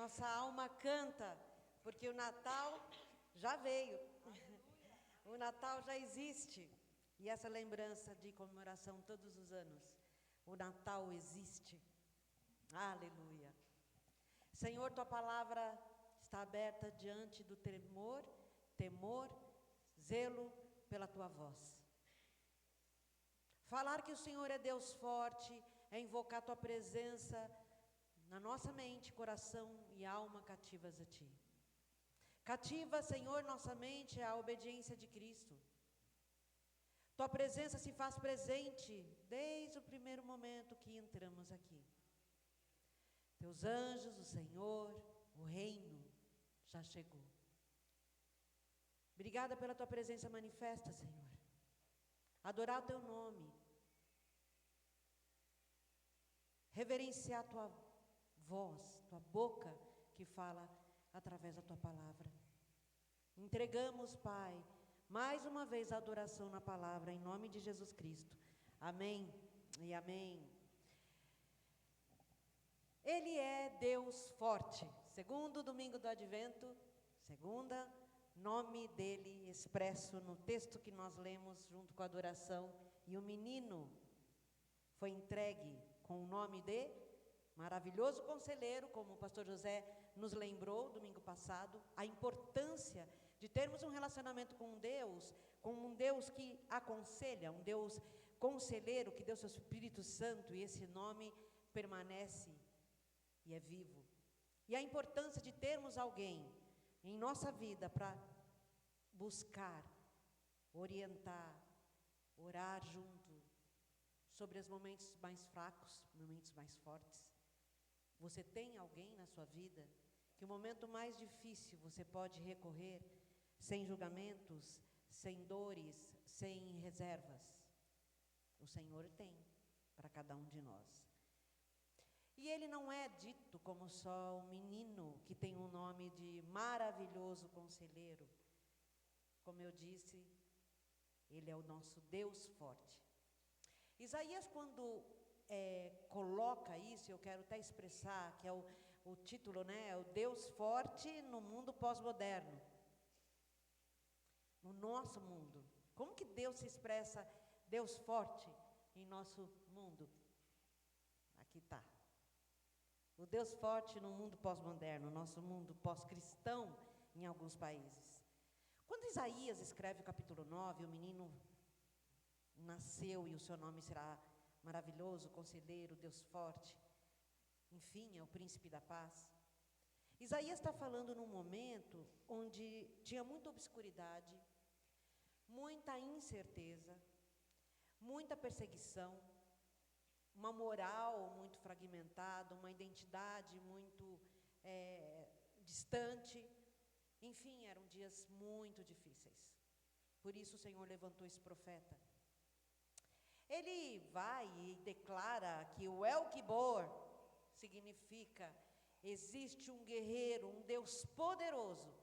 nossa alma canta, porque o Natal já veio. O Natal já existe. E essa lembrança de comemoração todos os anos. O Natal existe. Aleluia. Senhor, tua palavra está aberta diante do temor, zelo pela tua voz. Falar que o Senhor é Deus forte, é invocar tua presença na nossa mente, coração e alma cativas a ti. Cativa, Senhor, nossa mente à obediência de Cristo. Tua presença se faz presente desde o primeiro momento que entramos aqui. Teus anjos, o Senhor, o reino já chegou. Obrigada pela tua presença manifesta, Senhor. Adorar o teu nome. Reverenciar a tua voz, tua boca que fala através da tua palavra. Entregamos, Pai, mais uma vez a adoração na palavra, em nome de Jesus Cristo. Amém e amém. Ele é Deus forte. Segundo domingo do Advento, segunda, nome dele expresso no texto que nós lemos junto com a adoração. E o menino foi entregue com o nome de Maravilhoso Conselheiro, como o pastor José nos lembrou domingo passado, a importância de termos um relacionamento com um Deus que aconselha, um Deus conselheiro, que deu seu Espírito Santo, e esse nome permanece e é vivo. E a importância de termos alguém em nossa vida para buscar, orientar, orar junto, sobre os momentos mais fracos, momentos mais fortes. Você tem alguém na sua vida que o momento mais difícil você pode recorrer sem julgamentos, sem dores, sem reservas? O Senhor tem para cada um de nós. E ele não é dito como só um menino que tem um nome de maravilhoso conselheiro. Como eu disse, ele é o nosso Deus forte. Isaías, quando coloca isso, eu quero até expressar, que é o título, né? É o Deus forte no mundo pós-moderno. No nosso mundo. Como que Deus se expressa, Deus forte, em nosso mundo? Aqui está. O Deus forte no mundo pós-moderno, nosso mundo pós-cristão em alguns países. Quando Isaías escreve o capítulo 9, o menino nasceu e o seu nome será maravilhoso, conselheiro, Deus forte. Enfim, é o príncipe da paz. Isaías está falando num momento onde tinha muita obscuridade, muita incerteza, muita perseguição, uma moral muito fragmentada, uma identidade muito distante. Enfim, eram dias muito difíceis. Por isso o Senhor levantou esse profeta. Ele vai e declara que o El Gibor significa: existe um guerreiro, um Deus poderoso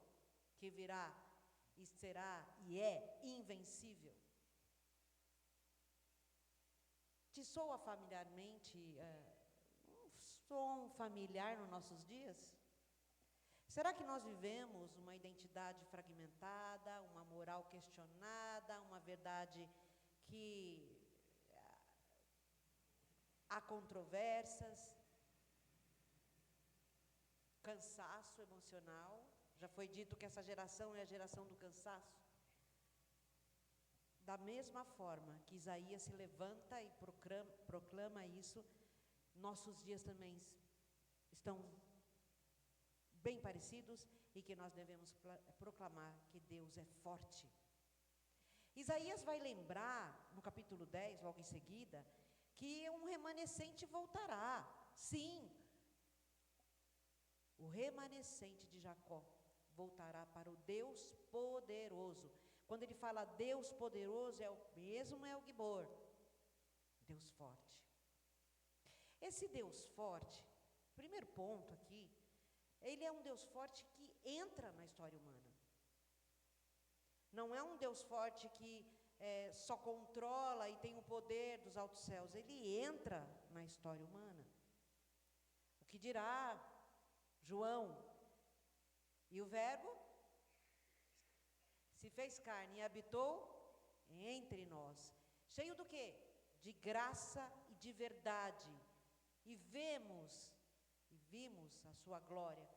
que virá e será e é invencível. Te soa familiarmente um som familiar nos nossos dias? Será que nós vivemos uma identidade fragmentada, uma moral questionada, uma verdade que há controvérsias, cansaço emocional? Já foi dito que essa geração é a geração do cansaço. Da mesma forma que Isaías se levanta e proclama isso, nossos dias também estão bem parecidos, e que nós devemos proclamar que Deus é forte. Isaías vai lembrar, no capítulo 10, logo em seguida, que um remanescente voltará. Sim, o remanescente de Jacó voltará para o Deus poderoso. Quando ele fala Deus poderoso, é o mesmo El Gibor, Deus forte. Esse Deus forte, primeiro ponto aqui, ele é um Deus forte que entra na história humana. Não é um Deus forte que só controla e tem o poder dos altos céus. Ele entra na história humana. O que dirá João. E o Verbo se fez carne e habitou entre nós. Cheio do quê? De graça e de verdade. E vimos a sua glória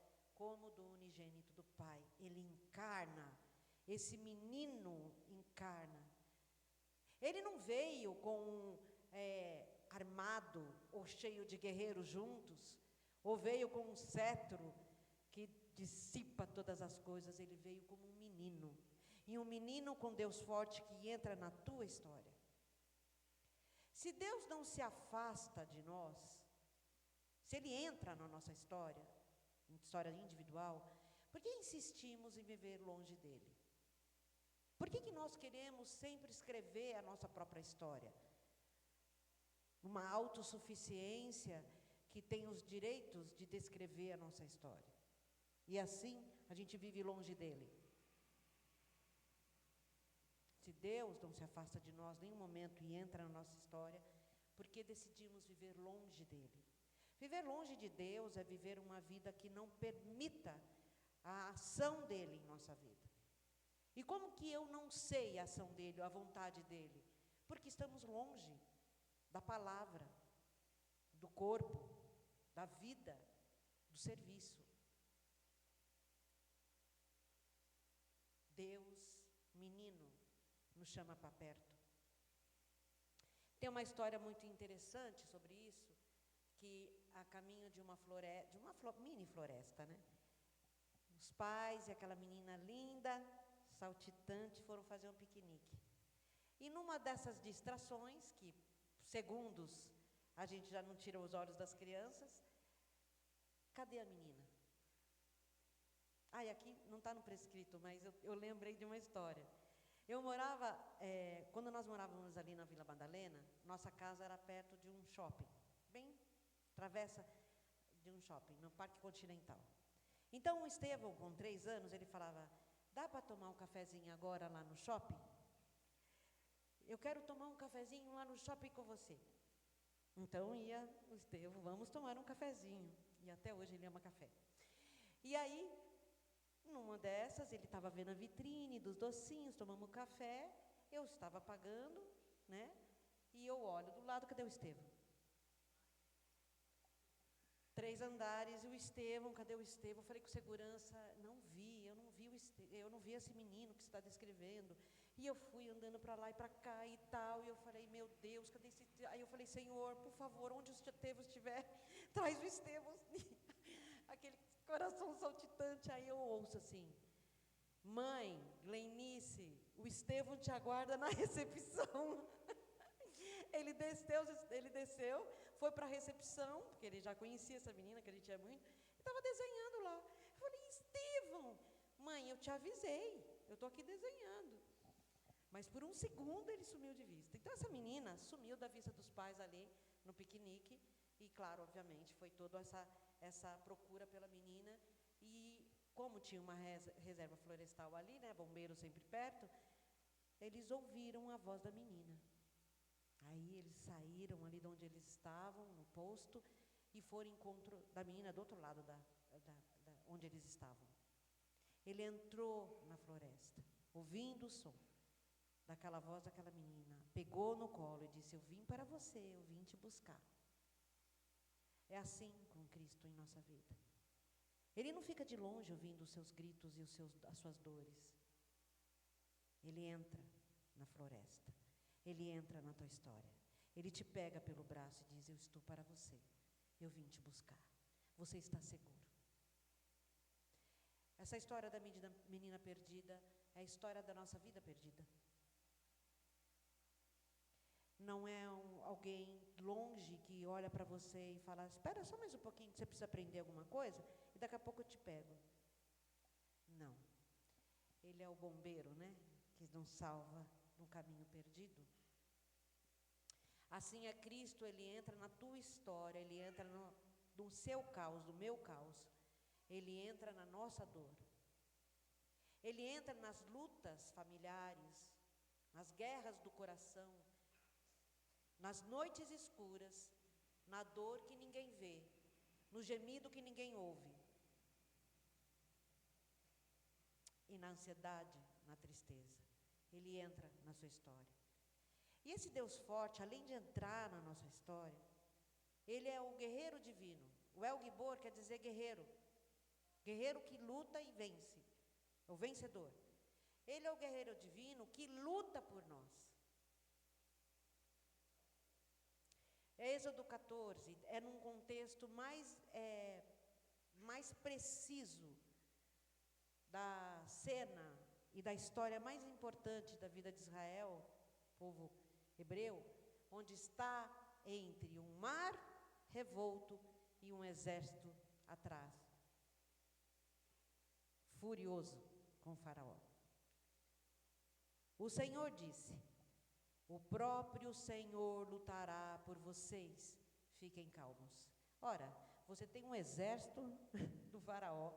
como do unigênito do Pai. Ele encarna, esse menino encarna. Ele não veio com armado ou cheio de guerreiros juntos, ou veio com um cetro que dissipa todas as coisas. Ele veio como um menino, e um menino com Deus forte que entra na tua história. Se Deus não se afasta de nós, se Ele entra na nossa história individual, por que insistimos em viver longe dEle? Por que nós queremos sempre escrever a nossa própria história? Uma autossuficiência que tem os direitos de descrever a nossa história. E assim, a gente vive longe dEle. Se Deus não se afasta de nós em nenhum momento e entra na nossa história, porque decidimos viver longe dEle. Viver longe de Deus é viver uma vida que não permita a ação dEle em nossa vida. E como que eu não sei a ação dEle, a vontade dEle? Porque estamos longe da palavra, do corpo, da vida, do serviço. Deus, menino, nos chama para perto. Tem uma história muito interessante sobre isso, que a caminho de uma mini floresta, né? Os pais e aquela menina linda, saltitante, foram fazer um piquenique. E numa dessas distrações, que segundos a gente já não tira os olhos das crianças, cadê a menina? E aqui não está no prescrito, mas eu lembrei de uma história. Eu morava, quando nós morávamos ali na Vila Madalena, nossa casa era perto de um shopping, bem travessa de um shopping, no Parque Continental. Então o Estevão, com 3 anos, ele falava: dá para tomar um cafezinho agora lá no shopping? Eu quero tomar um cafezinho lá no shopping com você. Então ia o Estevão, vamos tomar um cafezinho. E até hoje ele ama café. E aí, numa dessas, ele estava vendo a vitrine dos docinhos, tomamos café, eu estava pagando, né? E eu olho do lado, cadê o Estevão? 3 andares, e o Estevão, cadê o Estevão? Eu falei com segurança, eu não vi esse menino que você está descrevendo. E eu fui andando para lá e para cá e tal, e eu falei, meu Deus, cadê esse... Aí eu falei, Senhor, por favor, onde o Estevão estiver, traz o Estevão. Aquele coração saltitante. Aí eu ouço assim: mãe, Gleinice, o Estevão te aguarda na recepção. Ele desceu, foi para a recepção, porque ele já conhecia essa menina, que ele tinha muito, e estava desenhando lá. Eu falei, Estevão, mãe, eu te avisei, eu estou aqui desenhando. Mas por um segundo ele sumiu de vista. Então essa menina sumiu da vista dos pais ali no piquenique, e claro, obviamente, foi toda essa procura pela menina. E como tinha uma reserva florestal ali, né, bombeiros sempre perto, eles ouviram a voz da menina. Aí eles saíram ali de onde eles estavam, no posto, e foram ao encontro da menina do outro lado onde eles estavam. Ele entrou na floresta, ouvindo o som daquela voz daquela menina, pegou no colo e disse: eu vim para você, eu vim te buscar. É assim com Cristo em nossa vida. Ele não fica de longe ouvindo os seus gritos e as suas dores. Ele entra na floresta. Ele entra na tua história. Ele te pega pelo braço e diz: eu estou para você. Eu vim te buscar. Você está seguro. Essa história da menina perdida é a história da nossa vida perdida. Não é alguém longe que olha para você e fala: espera só mais um pouquinho que você precisa aprender alguma coisa e daqui a pouco eu te pego. Não. Ele é o bombeiro, né? Que nos salva no caminho perdido. Assim é Cristo, Ele entra na tua história, Ele entra no seu caos, no meu caos. Ele entra na nossa dor. Ele entra nas lutas familiares, nas guerras do coração, nas noites escuras, na dor que ninguém vê, no gemido que ninguém ouve. e na ansiedade, na tristeza. Ele entra na sua história. E esse Deus forte, além de entrar na nossa história, ele é o guerreiro divino. O El Gibor quer dizer guerreiro. Guerreiro que luta e vence. O vencedor. Ele é o guerreiro divino que luta por nós. Êxodo 14 é num contexto mais preciso da cena e da história mais importante da vida de Israel, povo hebreu, onde está entre um mar revolto e um exército atrás, furioso com Faraó. O Senhor disse: o próprio Senhor lutará por vocês, fiquem calmos. Ora, você tem um exército do Faraó,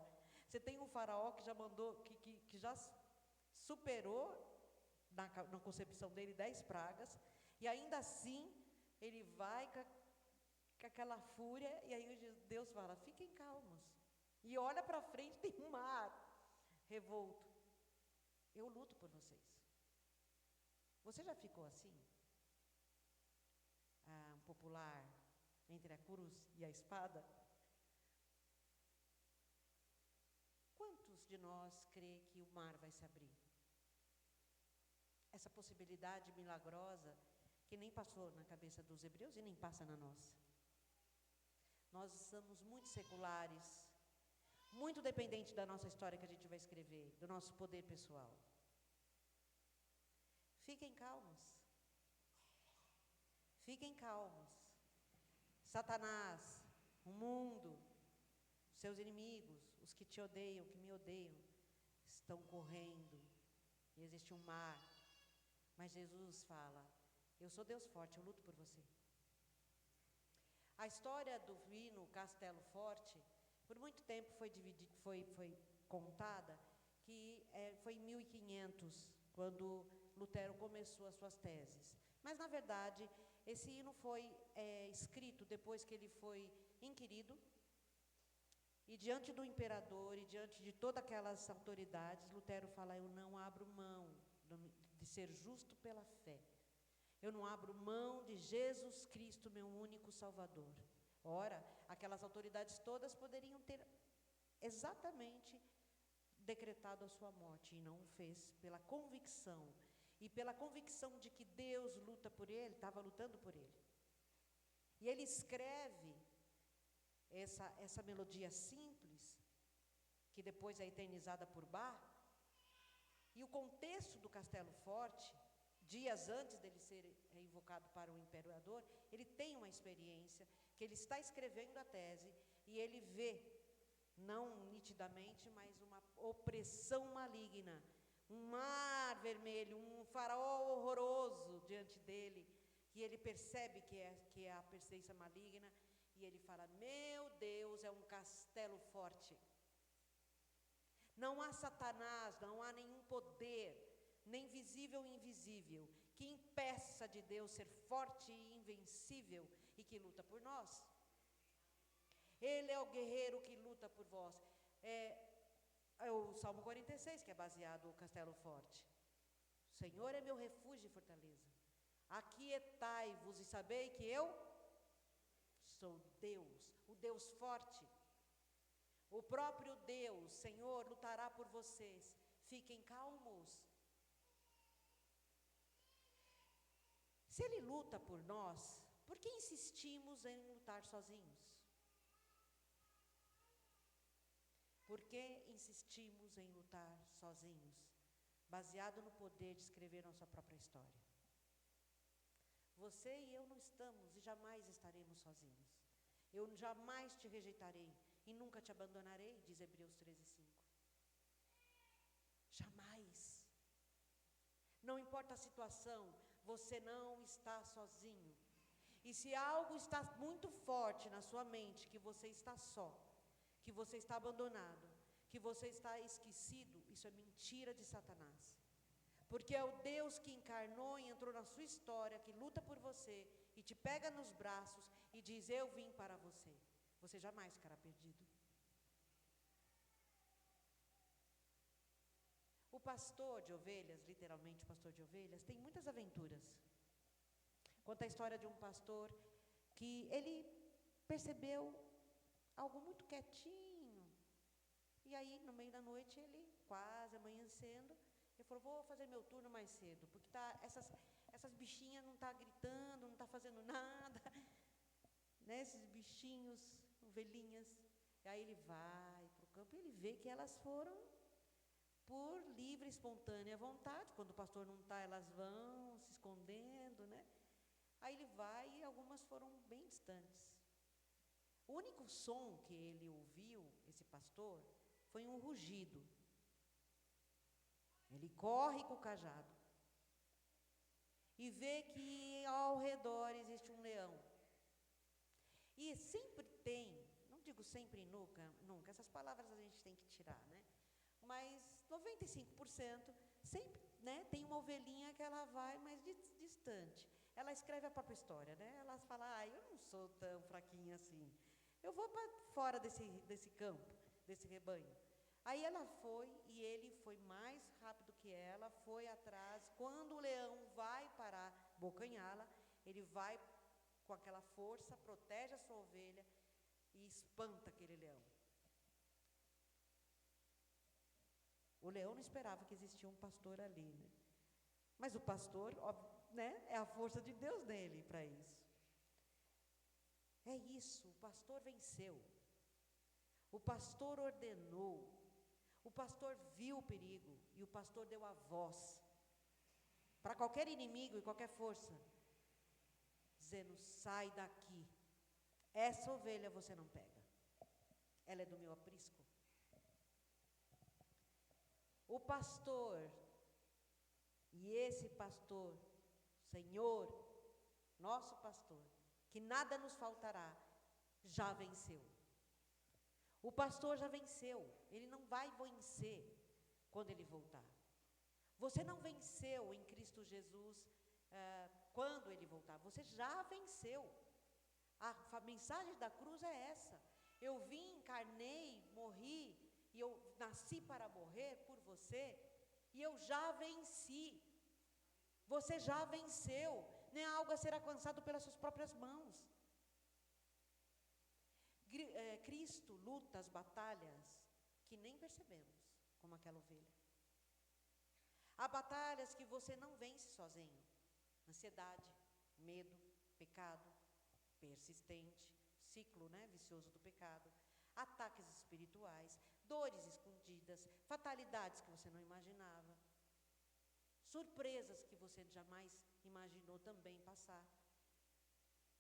você tem um Faraó que já mandou, que já superou na concepção dele 10 pragas, e ainda assim ele vai com aquela fúria, e aí Deus fala: fiquem calmos. E olha para frente, tem um mar revolto. Eu luto por vocês. Você já ficou assim? Um popular entre a cruz e a espada? Quantos de nós crê que o mar vai se abrir? Essa possibilidade milagrosa que nem passou na cabeça dos hebreus e nem passa na nossa. Nós somos muito seculares, muito dependentes da nossa história que a gente vai escrever, do nosso poder pessoal. Fiquem calmos. Fiquem calmos. Satanás, o mundo, seus inimigos, os que te odeiam, que me odeiam, estão correndo. E existe um mar. Mas Jesus fala: eu sou Deus forte, eu luto por você. A história do hino Castelo Forte, por muito tempo foi contada, que foi em 1500, quando Lutero começou as suas teses. Mas, na verdade, esse hino foi escrito depois que ele foi inquirido, e diante do imperador, e diante de todas aquelas autoridades, Lutero fala: eu não abro mão de ser justo pela fé. Eu não abro mão de Jesus Cristo, meu único Salvador. Ora, aquelas autoridades todas poderiam ter exatamente decretado a sua morte, e não o fez pela convicção. E pela convicção de que Deus luta por ele, estava lutando por ele. E ele escreve essa melodia simples, que depois é eternizada por Bach. E o contexto do Castelo Forte, dias antes dele ser invocado para o imperador, ele tem uma experiência, que ele está escrevendo a tese, e ele vê, não nitidamente, mas uma opressão maligna, um mar vermelho, um faraó horroroso diante dele, e ele percebe que é a perseguição maligna, e ele fala: meu Deus, é um castelo forte. Não há Satanás, não há nenhum poder, nem visível e invisível, que impeça de Deus ser forte e invencível e que luta por nós. Ele é o guerreiro que luta por vós. É o Salmo 46, que é baseado no Castelo Forte. O Senhor é meu refúgio e fortaleza. Aquietai-vos e sabei que eu sou Deus, o Deus forte. O próprio Deus, Senhor, lutará por vocês. Fiquem calmos. Se Ele luta por nós, por que insistimos em lutar sozinhos? Por que insistimos em lutar sozinhos, baseado no poder de escrever nossa própria história? Você e eu não estamos e jamais estaremos sozinhos. Eu jamais te rejeitarei e nunca te abandonarei, diz Hebreus 13:5. Jamais. Não importa a situação, você não está sozinho. E se algo está muito forte na sua mente, que você está só, que você está abandonado, que você está esquecido, isso é mentira de Satanás. Porque é o Deus que encarnou e entrou na sua história, que luta por você, e te pega nos braços e diz: eu vim para você. Você jamais ficará perdido. pastor de ovelhas, literalmente o pastor de ovelhas, tem muitas aventuras. Conta a história de um pastor que ele percebeu algo muito quietinho. E aí, no meio da noite, ele, quase amanhecendo, ele falou, vou fazer meu turno mais cedo, porque essas bichinhas não estão gritando, não estão fazendo nada, né? Esses bichinhos, ovelhinhas. E aí ele vai para o campo e ele vê que elas foram por livre, espontânea vontade. Quando o pastor não está, elas vão se escondendo, né? Aí ele vai e algumas foram bem distantes. O único som que ele ouviu, esse pastor, foi um rugido. Ele corre com o cajado e vê que ao redor existe um leão. E sempre tem, não digo sempre e nunca, essas palavras a gente tem que tirar, né? Mas 95% sempre, né, tem uma ovelhinha que ela vai mais distante. Ela escreve a própria história, né? Ela fala, eu não sou tão fraquinha assim. Eu vou para fora desse campo, desse rebanho. Aí ela foi, e ele foi mais rápido que ela, foi atrás. Quando o leão vai para bocanhá-la, ele vai com aquela força, protege a sua ovelha e espanta aquele leão. O leão não esperava que existia um pastor ali, né? Mas o pastor, né, é a força de Deus nele para isso. É isso, o pastor venceu. O pastor ordenou. O pastor viu o perigo e o pastor deu a voz para qualquer inimigo e qualquer força, dizendo, sai daqui. Essa ovelha você não pega. Ela é do meu aprisco. O pastor, e esse pastor, Senhor, nosso pastor, que nada nos faltará, já venceu. O pastor já venceu, ele não vai vencer quando ele voltar. Você não venceu em Cristo Jesus quando ele voltar, você já venceu. A mensagem da cruz é essa. Eu vim, encarnei, morri, e eu nasci para morrer por você, e eu já venci. Você já venceu, não é algo a ser alcançado pelas suas próprias mãos. Cristo luta as batalhas que nem percebemos, como aquela ovelha. Há batalhas que você não vence sozinho. Ansiedade, medo, pecado persistente, ciclo, né, vicioso do pecado, ataques espirituais, dores escondidas, fatalidades que você não imaginava, surpresas que você jamais imaginou também passar.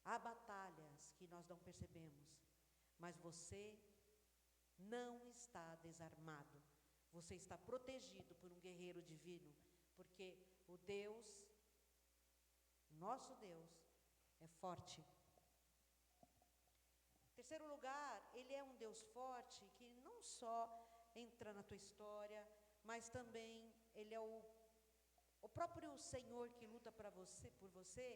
Há batalhas que nós não percebemos, mas você não está desarmado. Você está protegido por um guerreiro divino, porque o Deus, nosso Deus, é forte. Terceiro lugar, ele é um Deus forte que não só entra na tua história, mas também ele é o próprio Senhor que luta por você,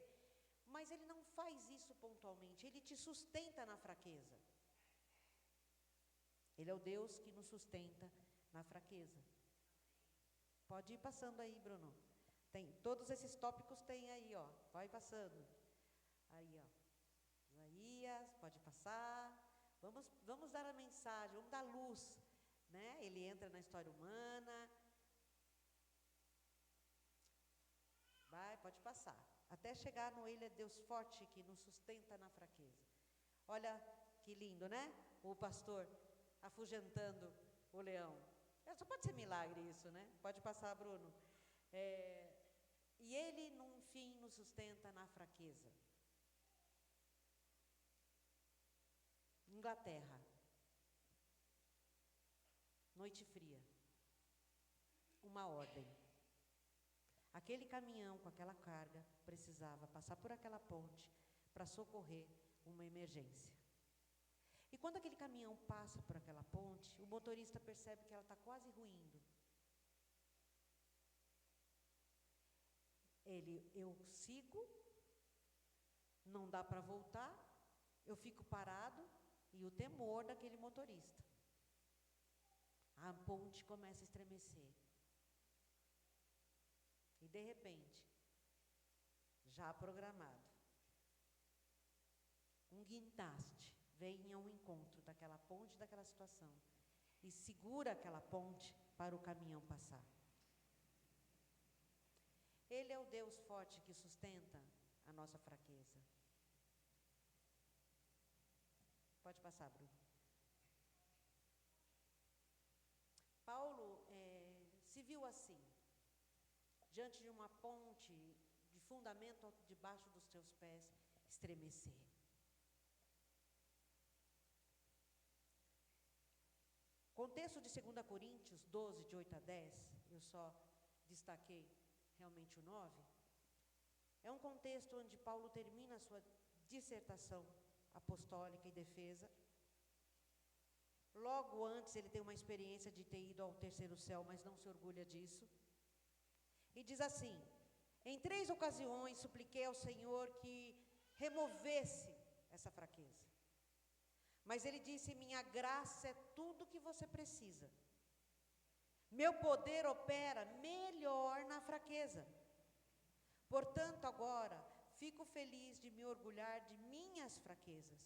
mas ele não faz isso pontualmente, ele te sustenta na fraqueza. Ele é o Deus que nos sustenta na fraqueza. Pode ir passando aí, Bruno. Tem, todos esses tópicos tem aí, ó. Vai passando. Aí, ó. Isaías, pode passar. Vamos dar a mensagem, vamos dar luz, né? Ele entra na história humana. Vai, pode passar. Até chegar no Ele é Deus forte que nos sustenta na fraqueza. Olha que lindo, né? O pastor afugentando o leão. Só pode ser milagre isso, né? Pode passar, Bruno. E ele, no fim, nos sustenta na fraqueza. Inglaterra. Noite fria. Uma ordem. Aquele caminhão com aquela carga precisava passar por aquela ponte para socorrer uma emergência. E quando aquele caminhão passa por aquela ponte, o motorista percebe que ela está quase ruindo. Eu sigo, não dá para voltar, eu fico parado e o temor daquele motorista. A ponte começa a estremecer. de repente, já programado, um guindaste vem ao encontro daquela ponte, daquela situação, e segura aquela ponte para o caminhão passar. Ele é o Deus forte que sustenta a nossa fraqueza. Pode passar, Bruno. Paulo se viu assim, diante de uma ponte de fundamento debaixo dos seus pés, estremecer. Contexto de 2 Coríntios 12, de 8 a 10, eu só destaquei realmente o 9, é um contexto onde Paulo termina a sua dissertação apostólica e defesa. Logo antes ele tem uma experiência de ter ido ao terceiro céu, mas não se orgulha disso. E diz assim: em 3 ocasiões supliquei ao Senhor que removesse essa fraqueza. Mas ele disse: minha graça é tudo que você precisa. Meu poder opera melhor na fraqueza. Portanto, agora, fico feliz de me orgulhar de minhas fraquezas,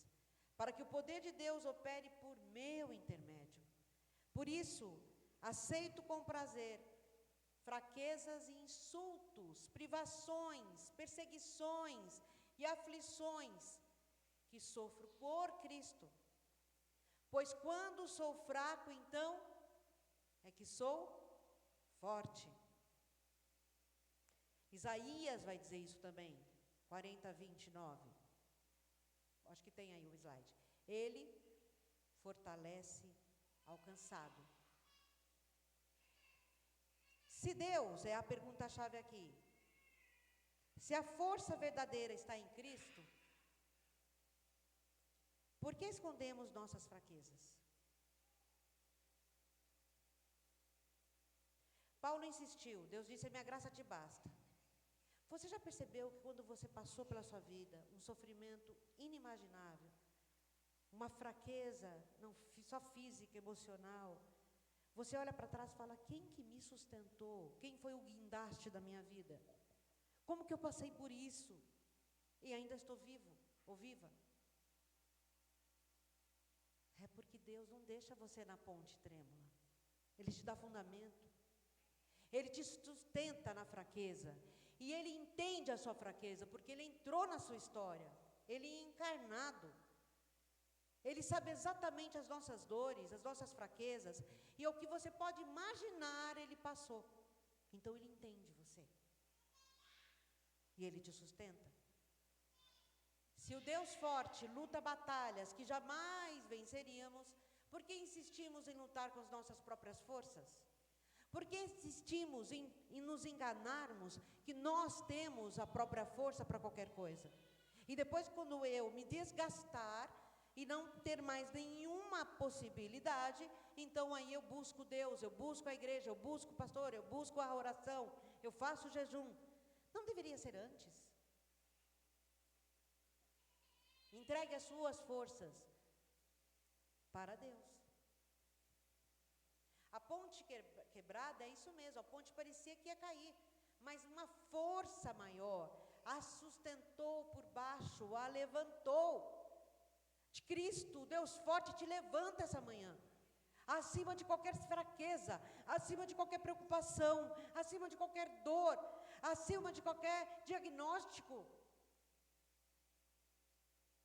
para que o poder de Deus opere por meu intermédio. Por isso, aceito com prazer fraquezas e insultos, privações, perseguições e aflições que sofro por Cristo. Pois quando sou fraco, então, é que sou forte. Isaías vai dizer isso também, 40, 29. Acho que tem aí o slide. Ele fortalece ao cansado. Se Deus, é a pergunta-chave aqui, se a força verdadeira está em Cristo, por que escondemos nossas fraquezas? Paulo insistiu, Deus disse: minha graça te basta. Você já percebeu que quando você passou pela sua vida um sofrimento inimaginável, uma fraqueza, não só física, emocional, você olha para trás e fala: quem que me sustentou? Quem foi o guindaste da minha vida? Como que eu passei por isso e ainda estou vivo ou viva? É porque Deus não deixa você na ponte trêmula. Ele te dá fundamento. Ele te sustenta na fraqueza. E Ele entende a sua fraqueza, porque Ele entrou na sua história. Ele é encarnado. Ele sabe exatamente as nossas dores, as nossas fraquezas. E o que você pode imaginar, Ele passou. Então Ele entende você. E Ele te sustenta. Se o Deus forte luta batalhas que jamais venceríamos, por que insistimos em lutar com as nossas próprias forças? Por que insistimos em nos enganarmos que nós temos a própria força para qualquer coisa? E depois, quando eu me desgastar e não ter mais nenhuma possibilidade, então aí eu busco Deus, eu busco a igreja, eu busco o pastor, eu busco a oração, eu faço jejum. Não deveria ser antes? Entregue as suas forças para Deus. A ponte quebrada é isso mesmo, a ponte parecia que ia cair, mas uma força maior a sustentou por baixo, a levantou. De Cristo, Deus forte, te levanta essa manhã, acima de qualquer fraqueza, acima de qualquer preocupação, acima de qualquer dor, acima de qualquer diagnóstico.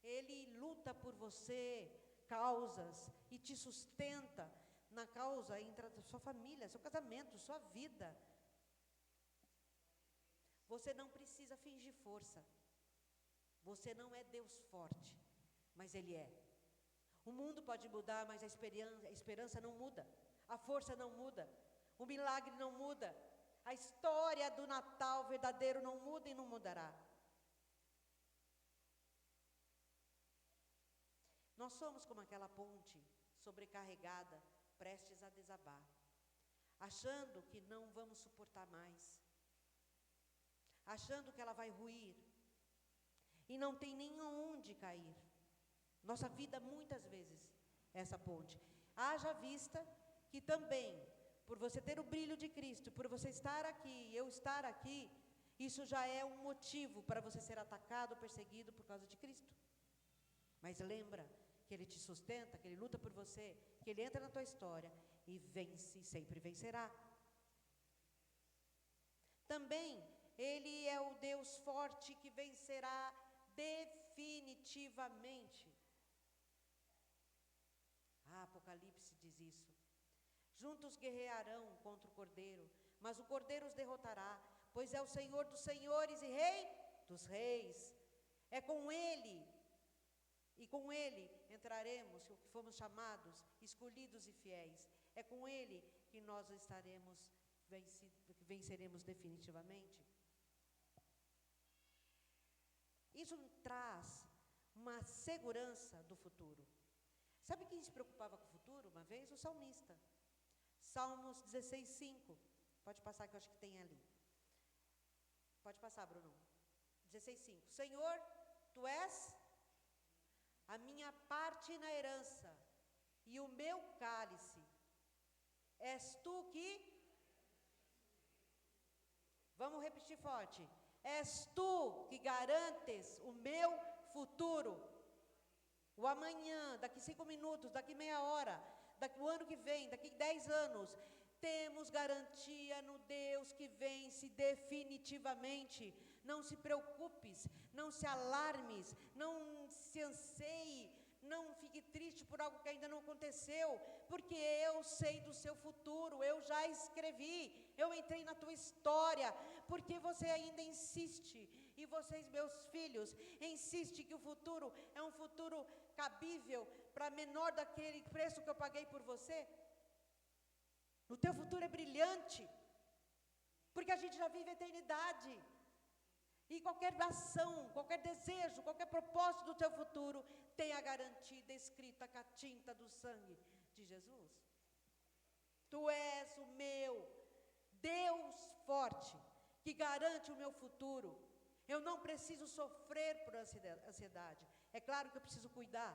Ele luta por você, causas, e te sustenta na causa entre a sua família, seu casamento, sua vida. Você não precisa fingir força. Você não é Deus forte, mas Ele é. O mundo pode mudar, mas a esperança não muda. A força não muda. O milagre não muda. A história do Natal verdadeiro não muda e não mudará. Nós somos como aquela ponte sobrecarregada, prestes a desabar, achando que não vamos suportar mais, achando que ela vai ruir, e não tem nem onde cair. Nossa vida muitas vezes é essa ponte. Haja vista que também, por você ter o brilho de Cristo, por você estar aqui, eu estar aqui, isso já é um motivo para você ser atacado, perseguido por causa de Cristo. Mas lembra que Ele te sustenta, que Ele luta por você, que Ele entra na tua história e vence, sempre vencerá. Também, Ele é o Deus forte que vencerá definitivamente. Apocalipse diz isso. Juntos guerrearão contra o Cordeiro, mas o Cordeiro os derrotará, pois é o Senhor dos senhores e Rei dos reis. É com Ele, e com Ele entraremos, que fomos chamados, escolhidos e fiéis. É com Ele que nós venceremos definitivamente. Isso traz uma segurança do futuro. Sabe quem se preocupava com o futuro uma vez? O salmista. Salmos 16:5. Pode passar que eu acho que tem ali. Pode passar, Bruno. 16:5. Senhor, Tu és a minha parte na herança e o meu cálice. És Tu que... Vamos repetir forte. És Tu que garantes o meu futuro. O amanhã, daqui 5 minutos, daqui meia hora, daqui o ano que vem, daqui 10 anos, temos garantia no Deus que vence definitivamente. Não se preocupes, não se alarmes, não se anseie, não fique triste por algo que ainda não aconteceu, porque eu sei do seu futuro, eu já escrevi, eu entrei na tua história, porque você ainda insiste, e vocês, meus filhos, insistem que o futuro é um futuro cabível para menor daquele preço que eu paguei por você. O teu futuro é brilhante, porque a gente já vive a eternidade. E qualquer ação, qualquer desejo, qualquer propósito do teu futuro tem a garantida escrita com a tinta do sangue de Jesus. Tu és o meu Deus forte, que garante o meu futuro. Eu não preciso sofrer por ansiedade. É claro que eu preciso cuidar,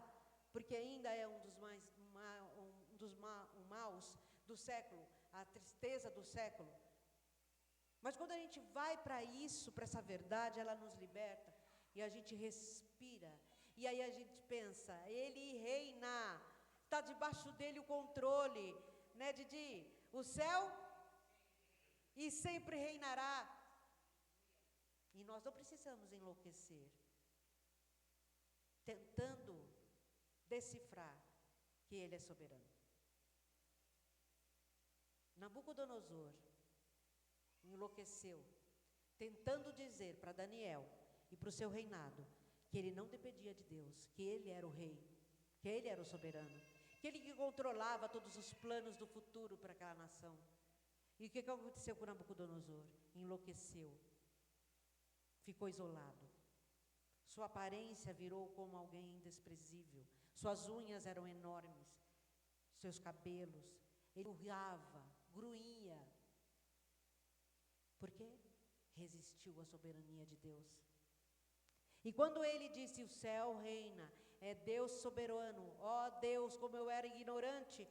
porque ainda é um dos maus do século, a tristeza do século. Mas quando a gente vai para isso, para essa verdade, ela nos liberta e a gente respira. E aí a gente pensa, Ele reina, está debaixo dele o controle, né, Didi? O céu e sempre reinará. E nós não precisamos enlouquecer, tentando decifrar que Ele é soberano. Nabucodonosor enlouqueceu, tentando dizer para Daniel e para o seu reinado que ele não dependia de Deus, que ele era o rei, que ele era o soberano, que ele que controlava todos os planos do futuro para aquela nação. E o que aconteceu com Nabucodonosor? Enlouqueceu, ficou isolado. Sua aparência virou como alguém desprezível, suas unhas eram enormes, seus cabelos, ele urrava, grunhia. Por quê? Resistiu à soberania de Deus. E quando ele disse, o céu reina, é Deus soberano, ó Deus, como eu era ignorante,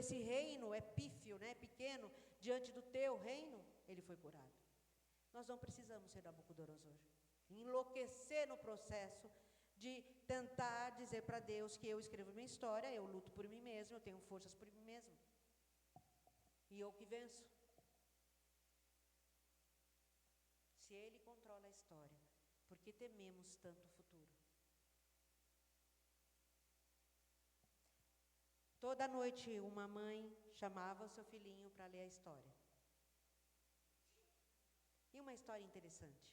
esse reino é pífio, né, pequeno, diante do teu reino, ele foi curado. Nós não precisamos ser Nabucodonosor, enlouquecer no processo de tentar dizer para Deus que eu escrevo minha história, eu luto por mim mesmo, eu tenho forças por mim mesmo, e eu que venço. Se Ele controla a história, por que tememos tanto o futuro? Toda noite uma mãe chamava o seu filhinho para ler a história. E uma história interessante.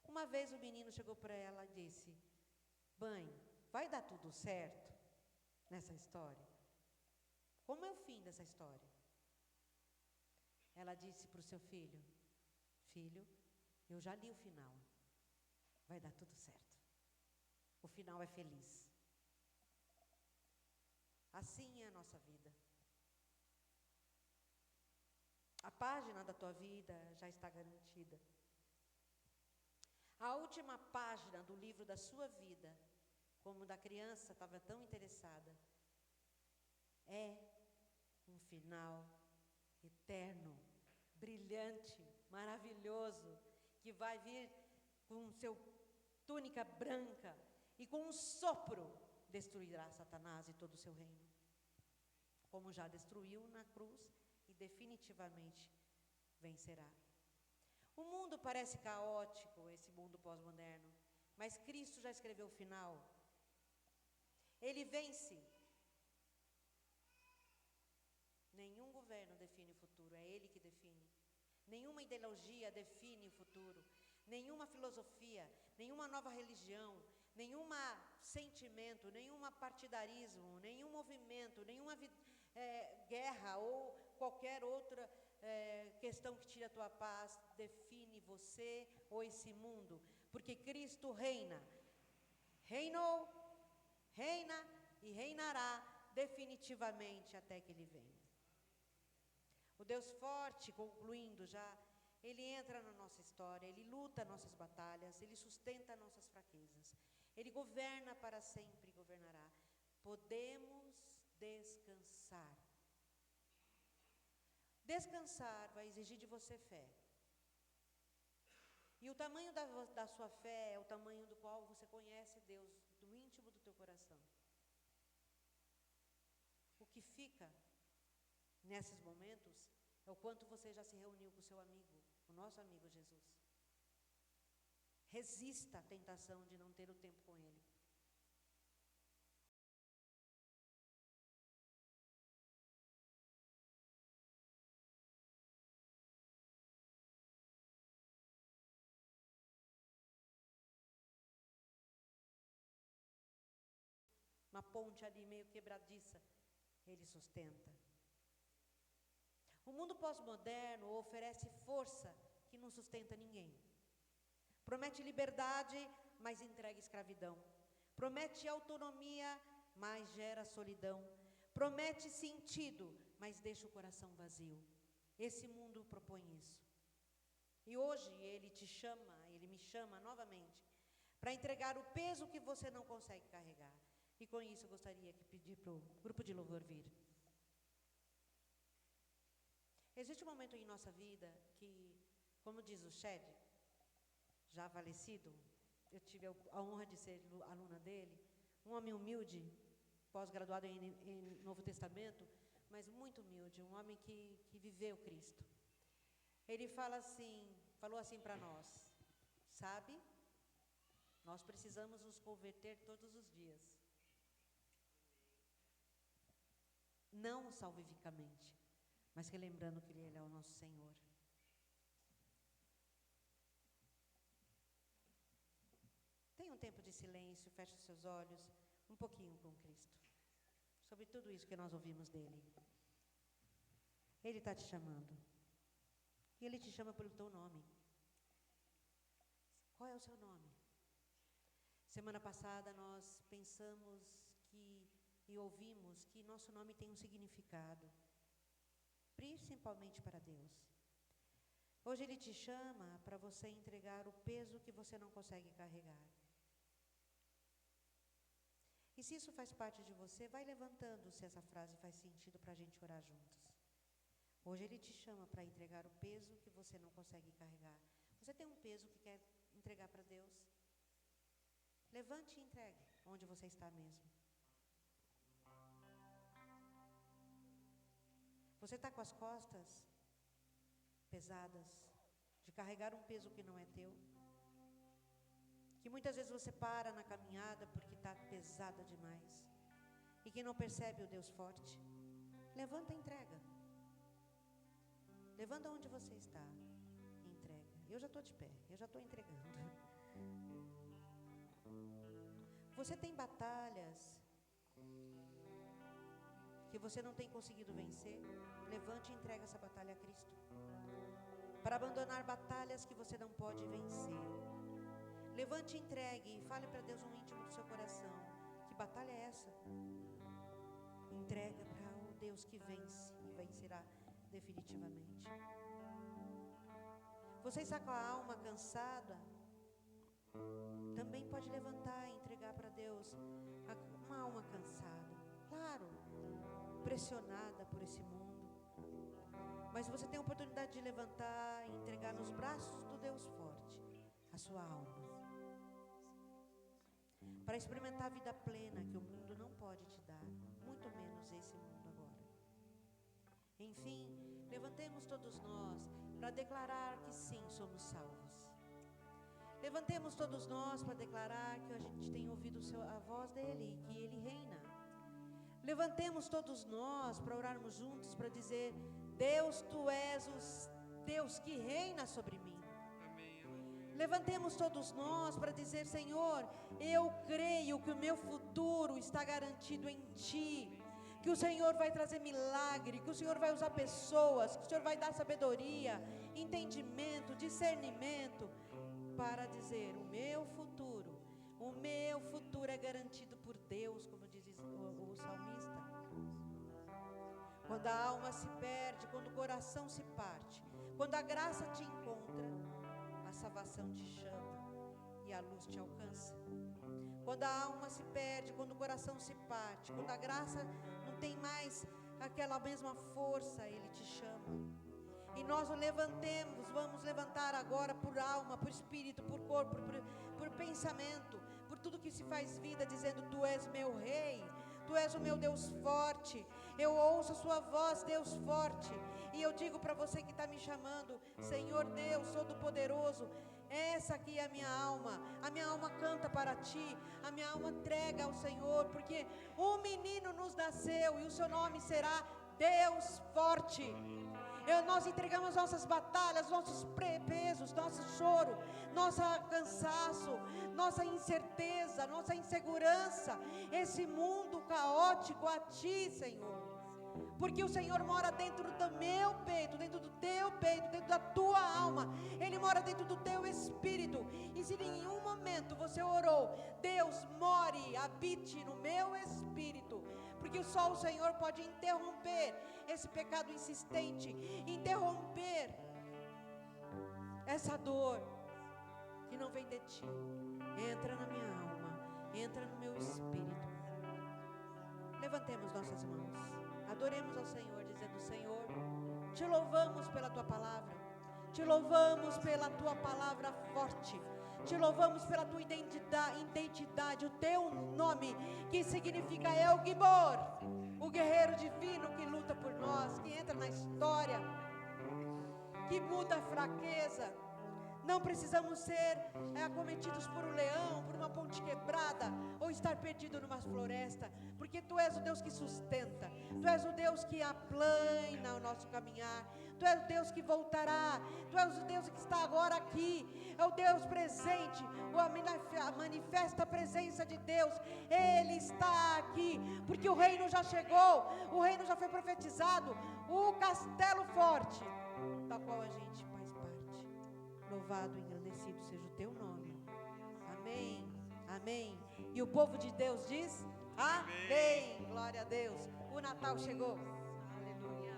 Uma vez o menino chegou para ela e disse, mãe, vai dar tudo certo nessa história? Como é o fim dessa história? Ela disse para o seu filho, filho, eu já li o final, vai dar tudo certo, o final é feliz. Assim é a nossa vida. A página da tua vida já está garantida. A última página do livro da sua vida, como da criança estava tão interessada, é um final eterno, brilhante, maravilhoso, que vai vir com seu túnica branca e com um sopro destruirá Satanás e todo o seu reino, como já destruiu na cruz e definitivamente vencerá. O mundo parece caótico, esse mundo pós-moderno, mas Cristo já escreveu o final. Ele vence. Nenhum governo define o futuro, é Ele que define. Nenhuma ideologia define o futuro. Nenhuma filosofia, nenhuma nova religião, nenhum sentimento, nenhum partidarismo, nenhum movimento, nenhuma guerra ou qualquer outra questão que tire a tua paz define você ou esse mundo, porque Cristo reina, reinou, reina e reinará definitivamente até que Ele venha. O Deus forte, concluindo já, Ele entra na nossa história, Ele luta nossas batalhas, Ele sustenta nossas fraquezas, Ele governa para sempre e governará. Podemos descansar. Descansar vai exigir de você fé. E o tamanho da sua fé é o tamanho do qual você conhece Deus, do íntimo do teu coração. O que fica nesses momentos é o quanto você já se reuniu com o seu amigo, o nosso amigo Jesus. Resista à tentação de não ter o tempo com Ele. Uma ponte ali meio quebradiça, Ele sustenta. O mundo pós-moderno oferece força que não sustenta ninguém. Promete liberdade, mas entrega escravidão. Promete autonomia, mas gera solidão. Promete sentido, mas deixa o coração vazio. Esse mundo propõe isso. E hoje ele te chama, ele me chama novamente, para entregar o peso que você não consegue carregar. E com isso eu gostaria de pedir para o grupo de louvor vir. Existe um momento em nossa vida que, como diz o Shed, já falecido, eu tive a honra de ser aluna dele, um homem humilde, pós-graduado em Novo Testamento, mas muito humilde, um homem que viveu Cristo. Ele falou assim para nós, sabe, nós precisamos nos converter todos os dias. Não salvificamente, mas relembrando que Ele é o nosso Senhor. Tenha um tempo de silêncio, feche os seus olhos, um pouquinho com Cristo, sobre tudo isso que nós ouvimos dEle. Ele está te chamando, e Ele te chama pelo teu nome. Qual é o seu nome? Semana passada nós pensamos e ouvimos que nosso nome tem um significado, principalmente para Deus. Hoje Ele te chama para você entregar o peso que você não consegue carregar. E se isso faz parte de você, vai levantando se essa frase faz sentido para a gente orar juntos. Hoje Ele te chama para entregar o peso que você não consegue carregar. Você tem um peso que quer entregar para Deus? Levante e entregue onde você está mesmo. Você está com as costas pesadas, de carregar um peso que não é teu? Que muitas vezes você para na caminhada porque está pesada demais e que não percebe o Deus forte? Levanta e entrega. Levanta onde você está e entrega. Eu já estou de pé, eu já estou entregando. Você tem batalhas que você não tem conseguido vencer? Levante e entregue essa batalha a Cristo. Para abandonar batalhas que você não pode vencer. Levante e entregue e fale para Deus no íntimo do seu coração. Que batalha é essa? Entrega para o Deus que vence e vencerá definitivamente. Você está com a alma cansada? Também pode levantar e entregar para Deus uma alma cansada. Claro, pressionada por esse mundo. Mas você tem a oportunidade de levantar e entregar nos braços do Deus forte a sua alma, para experimentar a vida plena que o mundo não pode te dar, muito menos esse mundo agora. Enfim, levantemos todos nós para declarar que sim, somos salvos. Levantemos todos nós para declarar que a gente tem ouvido a voz dele, que ele reina. Levantemos todos nós para orarmos juntos, para dizer: Deus, tu és o Deus que reina sobre mim. Levantemos todos nós para dizer: Senhor, eu creio que o meu futuro está garantido em Ti, que o Senhor vai trazer milagre, que o Senhor vai usar pessoas, que o Senhor vai dar sabedoria, entendimento, discernimento, para dizer: o meu futuro é garantido por Deus, como diz o salmista. Quando a alma se perde, quando o coração se parte, quando a graça te encontra, a salvação te chama e a luz te alcança. Quando a alma se perde, quando o coração se parte, quando a graça não tem mais aquela mesma força, ele te chama. E nós vamos levantar agora por alma, por espírito, por corpo, por pensamento, por tudo que se faz vida, dizendo: Tu és meu rei, Tu és o meu Deus forte. Eu ouço a sua voz, Deus forte. E eu digo para você que está me chamando: Senhor Deus Todo-Poderoso, essa aqui é a minha alma canta para Ti, a minha alma entrega ao Senhor, porque um menino nos nasceu e o seu nome será Deus Forte. Nós entregamos nossas batalhas, nossos pesos, nosso choro, nosso cansaço, nossa incerteza, nossa insegurança, esse mundo caótico a Ti, Senhor. Porque o Senhor mora dentro do meu peito, dentro do teu peito, dentro da tua alma. Ele mora dentro do teu espírito. E se em nenhum momento você orou: Deus, more, habite no meu espírito, porque só o Senhor pode interromper esse pecado insistente, interromper essa dor que não vem de Ti. Entra na minha alma, entra no meu espírito. Levantemos nossas mãos, adoremos ao Senhor, dizendo: Senhor, Te louvamos pela Tua palavra, Te louvamos pela Tua palavra forte, Te louvamos pela Tua identidade, o Teu nome, que significa El Gibor, o guerreiro divino que luta por nós, que entra na história, que muda a fraqueza. Não precisamos ser acometidos por um leão, por uma ponte quebrada, ou estar perdido numa floresta, porque Tu és o Deus que sustenta, Tu és o Deus que aplana o nosso caminhar, Tu és o Deus que voltará, Tu és o Deus que está agora aqui, é o Deus presente, a manifesta presença de Deus. Ele está aqui, porque o reino já chegou, o reino já foi profetizado, o castelo forte, da qual a gente faz parte. Louvado e engrandecido seja o Teu nome. Amém, amém. E o povo de Deus diz: amém. Glória a Deus. O Natal chegou. Aleluia.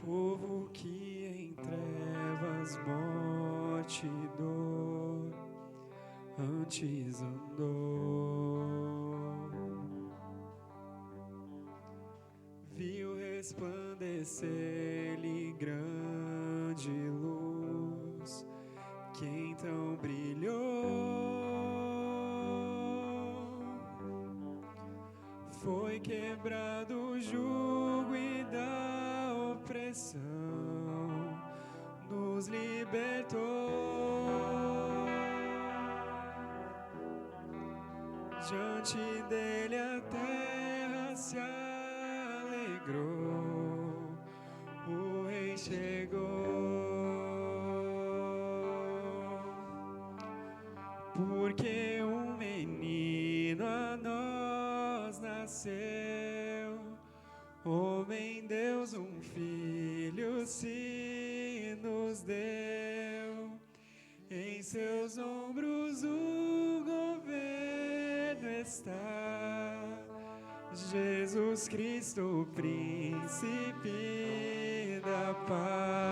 Povo que em trevas, morte e dor antes andou, viu resplandecer-lhe grande luz, que então brilhou. Foi quebrado o jugo e da opressão nos libertou. Diante dele a terra se alegrou, o Rei chegou. Porque um menino a nós nasceu, Homem Deus, um filho se nos deu. Em seus ombros o governo está. Jesus Cristo, príncipe da paz.